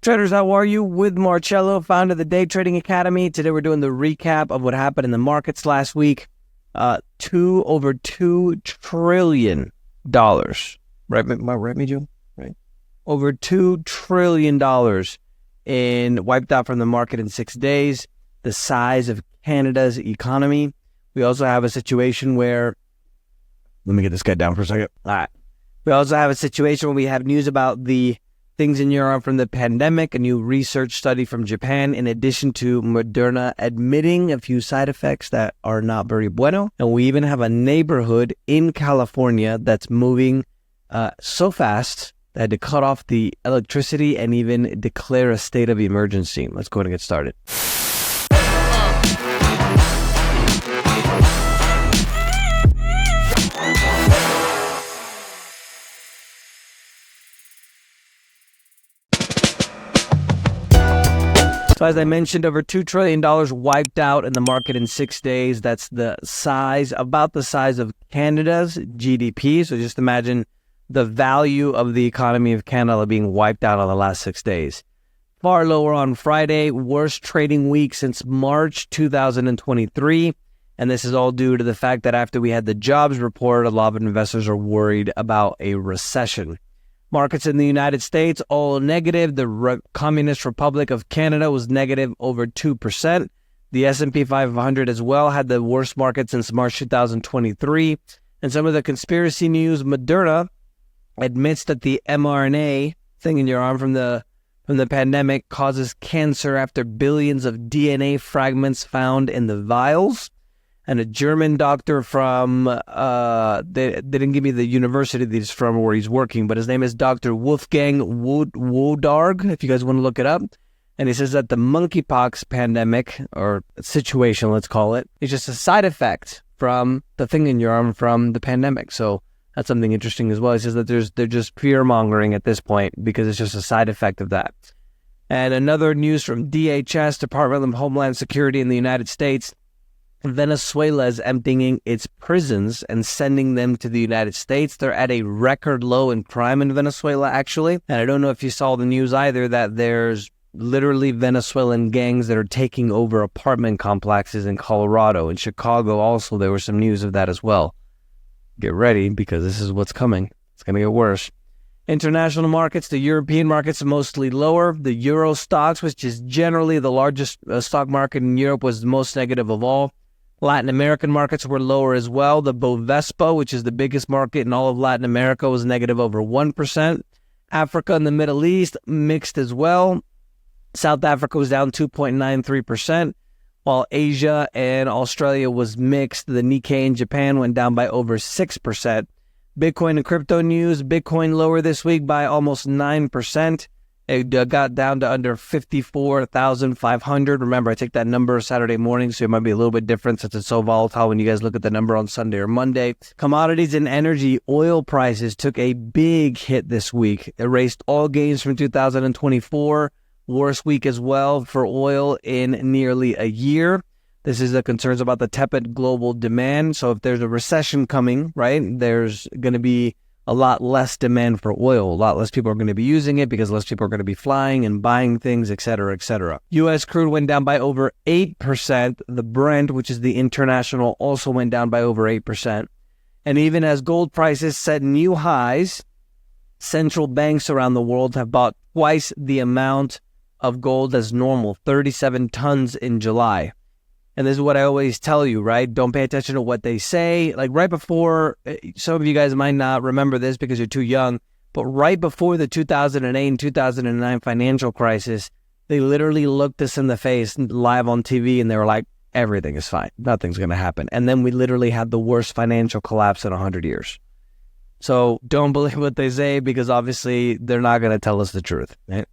Traders, how are you? With Marcello, founder of the Day Trading Academy. Today we're doing the recap of what happened in the markets last week. Over $2 trillion. Right, me, Joe? Right. Over $2 trillion wiped out from the market in 6 days. The size of Canada's economy. We also have a situation where, let me get this guy down for a second. All right. We also have a situation where we have news about the things in Europe from the pandemic, a new research study from Japan, in addition to Moderna admitting a few side effects that are not very bueno. And we even have a neighborhood in California that's moving so fast they had to cut off the electricity and even declare a state of emergency. Let's go ahead and get started. So as I mentioned, over $2 trillion wiped out in the market in 6 days. That's about the size of Canada's GDP. So just imagine the value of the economy of Canada being wiped out in the last 6 days. Far lower on Friday, worst trading week since March 2023. And this is all due to the fact that after we had the jobs report, a lot of investors are worried about a recession. Markets in the United States, all negative. The Communist Republic of Canada was negative over 2%. The S&P 500 as well had the worst market since March 2023. And some of the conspiracy news, Moderna admits that the mRNA thing in your arm from the pandemic causes cancer after billions of DNA fragments found in the vials. And a German doctor from, they didn't give me the university that he's from or where he's working, but his name is Dr. Wolfgang Wodarg, if you guys want to look it up. And he says that the monkeypox pandemic, or situation, let's call it, is just a side effect from the thing in your arm from the pandemic. So that's something interesting as well. He says that they're just fear-mongering at this point because it's just a side effect of that. And another news from DHS, Department of Homeland Security in the United States, Venezuela is emptying its prisons and sending them to the United States. They're at a record low in crime in Venezuela, actually. And I don't know if you saw the news either that there's literally Venezuelan gangs that are taking over apartment complexes in Colorado. In Chicago also, there was some news of that as well. Get ready because this is what's coming. It's going to get worse. International markets, the European markets are mostly lower. The Euro stocks, which is generally the largest stock market in Europe, was the most negative of all. Latin American markets were lower as well. The Bovespa, which is the biggest market in all of Latin America, was negative over 1%. Africa and the Middle East, mixed as well. South Africa was down 2.93%, while Asia and Australia was mixed. The Nikkei in Japan went down by over 6%. Bitcoin and crypto news, Bitcoin lower this week by almost 9%. It got down to under 54,500. Remember, I take that number Saturday morning, so it might be a little bit different since it's so volatile when you guys look at the number on Sunday or Monday. Commodities and energy, oil prices took a big hit this week. Erased all gains from 2024. Worst week as well for oil in nearly a year. This is the concerns about the tepid global demand. So if there's a recession coming, right, there's going to be a lot less demand for oil. A lot less people are going to be using it because less people are going to be flying and buying things, et cetera, et cetera. U.S. crude went down by over 8%. The Brent, which is the international, also went down by over 8%. And even as gold prices set new highs, central banks around the world have bought twice the amount of gold as normal, 37 tons in July. And this is what I always tell you, right? Don't pay attention to what they say. Like right before, some of you guys might not remember this because you're too young, but right before the 2008 and 2009 financial crisis, they literally looked us in the face live on TV and they were like, everything is fine. Nothing's going to happen. And then we literally had the worst financial collapse in 100 years. So don't believe what they say because obviously they're not going to tell us the truth. Right?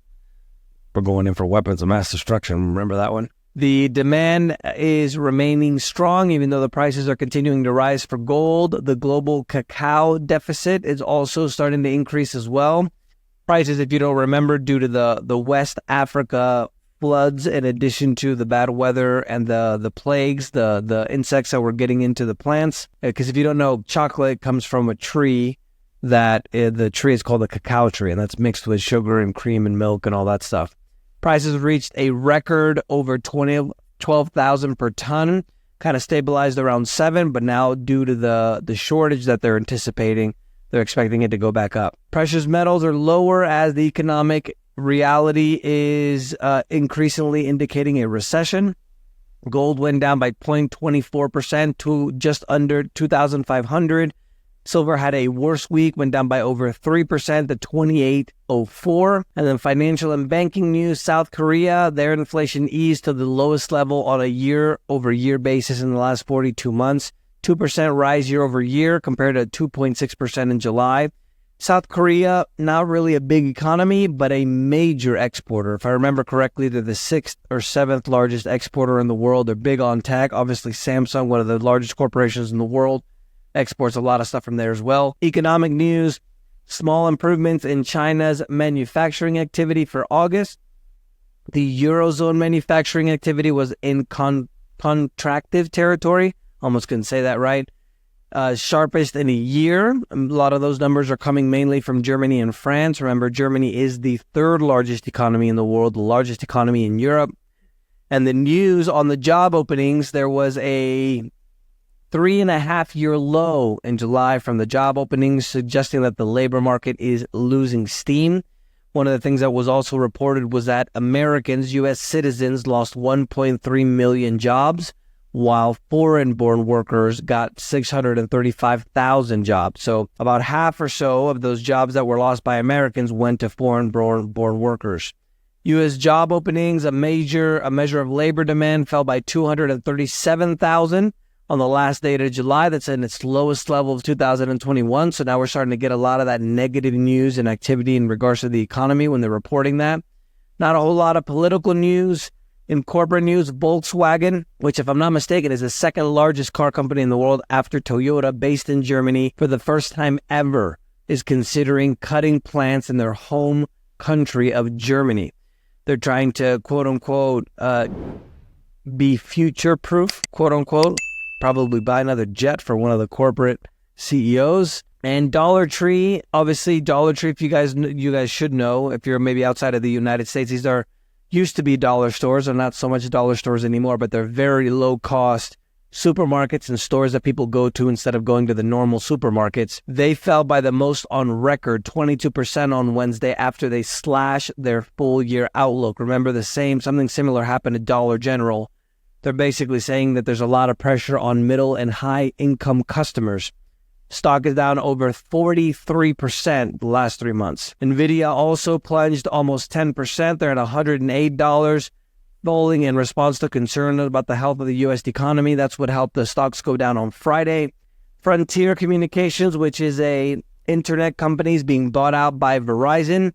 We're going in for weapons of mass destruction. Remember that one? The demand is remaining strong, even though the prices are continuing to rise for gold. The global cacao deficit is also starting to increase as well. Prices, if you don't remember, due to the West Africa floods, in addition to the bad weather and the plagues, the insects that were getting into the plants. Because if you don't know, chocolate comes from a tree that the tree is called the cacao tree, and that's mixed with sugar and cream and milk and all that stuff. Prices reached a record over 12,000 per ton, kind of stabilized around 7, but now due to the shortage that they're anticipating, they're expecting it to go back up. Precious metals are lower as the economic reality is increasingly indicating a recession. Gold went down by 0.24% to just under 2,500. Silver had a worse week, went down by over 3% to 28.04. And then financial and banking news, South Korea, their inflation eased to the lowest level on a year-over-year basis in the last 42 months. 2% rise year over year compared to 2.6% in July. South Korea, not really a big economy, but a major exporter. If I remember correctly, they're the 6th or 7th largest exporter in the world. They're big on tech. Obviously, Samsung, one of the largest corporations in the world, exports a lot of stuff from there as well. Economic news, small improvements in China's manufacturing activity for August. The Eurozone manufacturing activity was in contractive territory. Almost couldn't say that right. Sharpest in a year. A lot of those numbers are coming mainly from Germany and France. Remember, Germany is the 3rd largest economy in the world, the largest economy in Europe. And the news on the job openings, there was a 3.5-year low in July from the job openings, suggesting that the labor market is losing steam. One of the things that was also reported was that Americans, U.S. citizens, lost 1.3 million jobs, while foreign-born workers got 635,000 jobs. So about half or so of those jobs that were lost by Americans went to foreign-born workers. U.S. job openings, a measure of labor demand, fell by 237,000 on the last day of July. That's in its lowest level of 2021. So now we're starting to get a lot of that negative news and activity in regards to the economy when they're reporting that. Not a whole lot of political news. In corporate news, Volkswagen, which if I'm not mistaken is the 2nd largest car company in the world after Toyota, based in Germany, for the first time ever, is considering cutting plants in their home country of Germany. They're trying to, quote unquote, be future-proof, quote unquote, probably buy another jet for one of the corporate CEOs. And Dollar Tree, obviously Dollar Tree, if you guys should know, if you're maybe outside of the United States, these used to be dollar stores. They're not so much dollar stores anymore, but they're very low-cost supermarkets and stores that people go to instead of going to the normal supermarkets. They fell by the most on record, 22% on Wednesday after they slashed their full-year outlook. Remember, something similar happened to Dollar General. They're basically saying that there's a lot of pressure on middle and high-income customers. Stock is down over 43% the last 3 months. Nvidia also plunged almost 10%. They're at $108, falling in response to concern about the health of the U.S. economy. That's what helped the stocks go down on Friday. Frontier Communications, which is a internet company, is being bought out by Verizon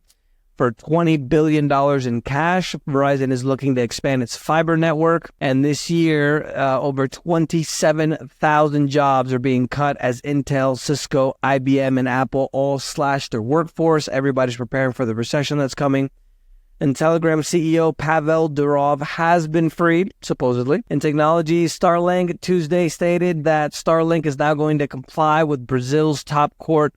for $20 billion in cash. Verizon is looking to expand its fiber network. And this year, over 27,000 jobs are being cut as Intel, Cisco, IBM, and Apple all slash their workforce. Everybody's preparing for the recession that's coming. And Telegram CEO Pavel Durov has been freed, supposedly. In technology, Starlink Tuesday stated that Starlink is now going to comply with Brazil's top court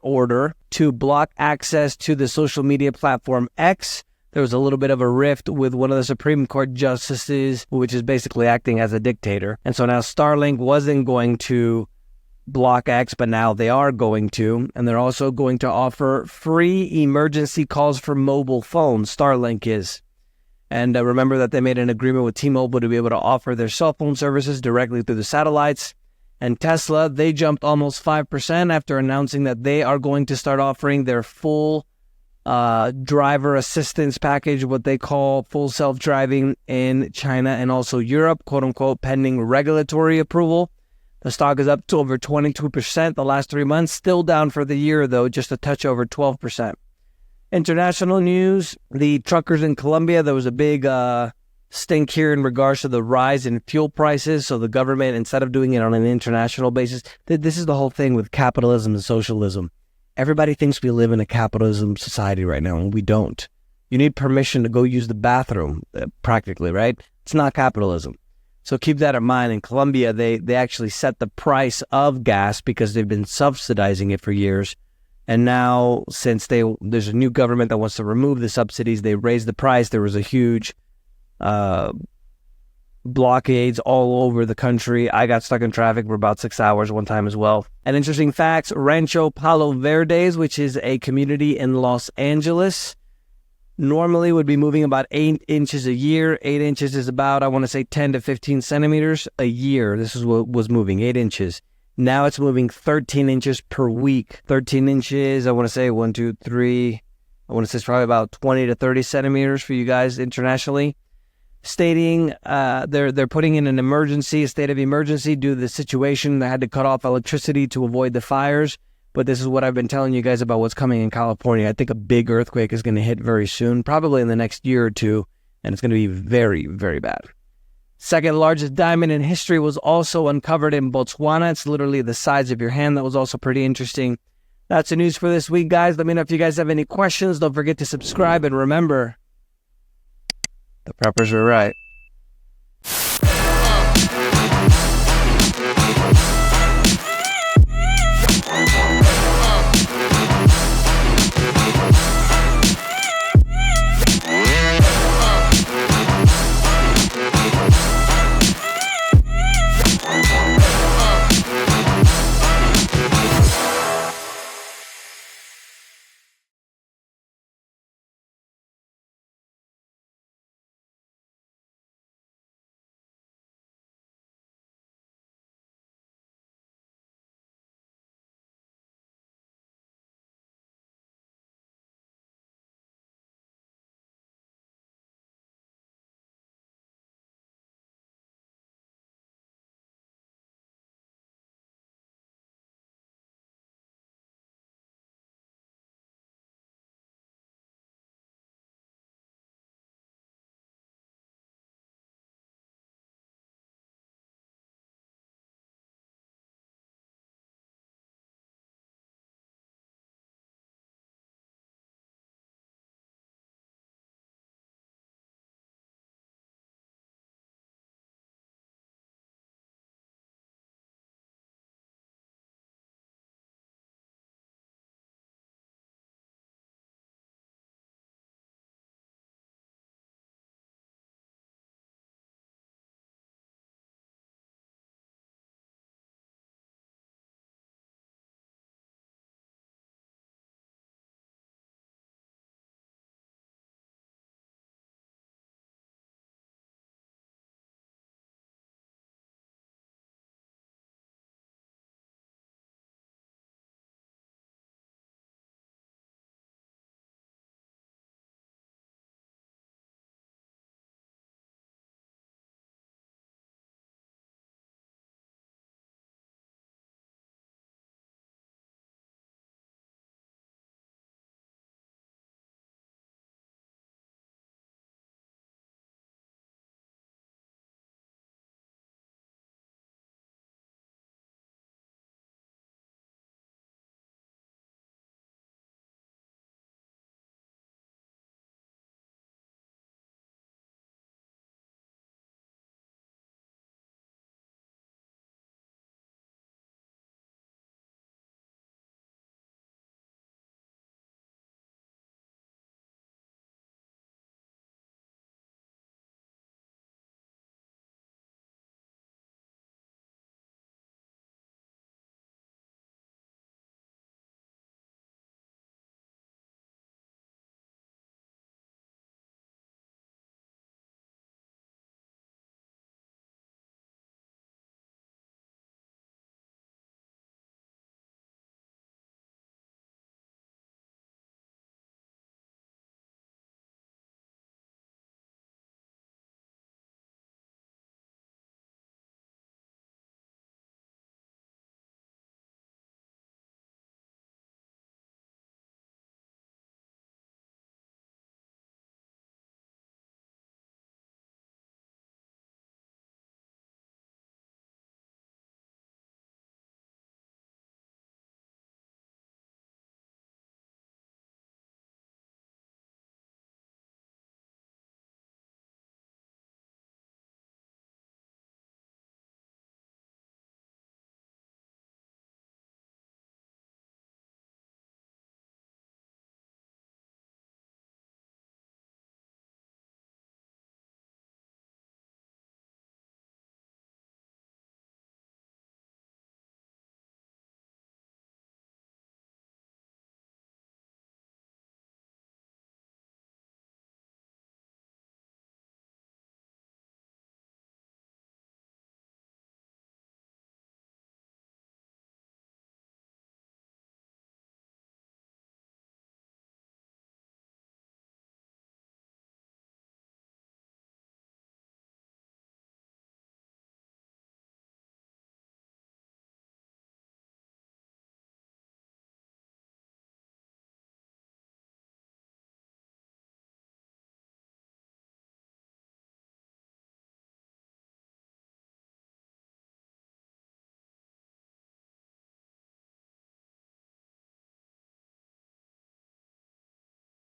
order to block access to the social media platform X. There was a little bit of a rift with one of the Supreme Court justices, which is basically acting as a dictator. And so now Starlink wasn't going to block X, but now they are going to. And they're also going to offer free emergency calls for mobile phones. Starlink is. And remember that they made an agreement with T-Mobile to be able to offer their cell phone services directly through the satellites. And Tesla, they jumped almost 5% after announcing that they are going to start offering their full driver assistance package, what they call full self-driving, in China and also Europe, quote-unquote, pending regulatory approval. The stock is up to over 22% the last 3 months, still down for the year, though, just a touch over 12%. International news, the truckers in Colombia, there was a big stink here in regards to the rise in fuel prices. So the government, instead of doing it on an international basis, this is the whole thing with capitalism and socialism. Everybody thinks we live in a capitalism society right now, and we don't. You need permission to go use the bathroom, practically, right? It's not capitalism. So keep that in mind. In Colombia, they actually set the price of gas, because they've been subsidizing it for years, And now, since there's a new government that wants to remove the subsidies, they raised the price. There was a huge blockades all over the country. I got stuck in traffic for about 6 hours one time as well. And interesting facts, Rancho Palo Verdes, which is a community in Los Angeles, normally would be moving about 8 inches a year. 8 inches is about, I want to say, 10 to 15 centimeters a year. This is what was moving, 8 inches. Now it's moving 13 inches per week. 13 inches, I want to say 1, 2, 3. I want to say it's probably about 20 to 30 centimeters for you guys internationally. Stating they're putting in an emergency, a state of emergency due to the situation. They had to cut off electricity to avoid the fires. But this is what I've been telling you guys about what's coming in California. I think a big earthquake is going to hit very soon, probably in the next year or two, and it's going to be very, very bad. Second largest diamond in history was also uncovered in Botswana. It's literally the size of your hand. That was also pretty interesting. That's the news for this week, guys. Let me know if you guys have any questions. Don't forget to subscribe, and remember, the preppers were right.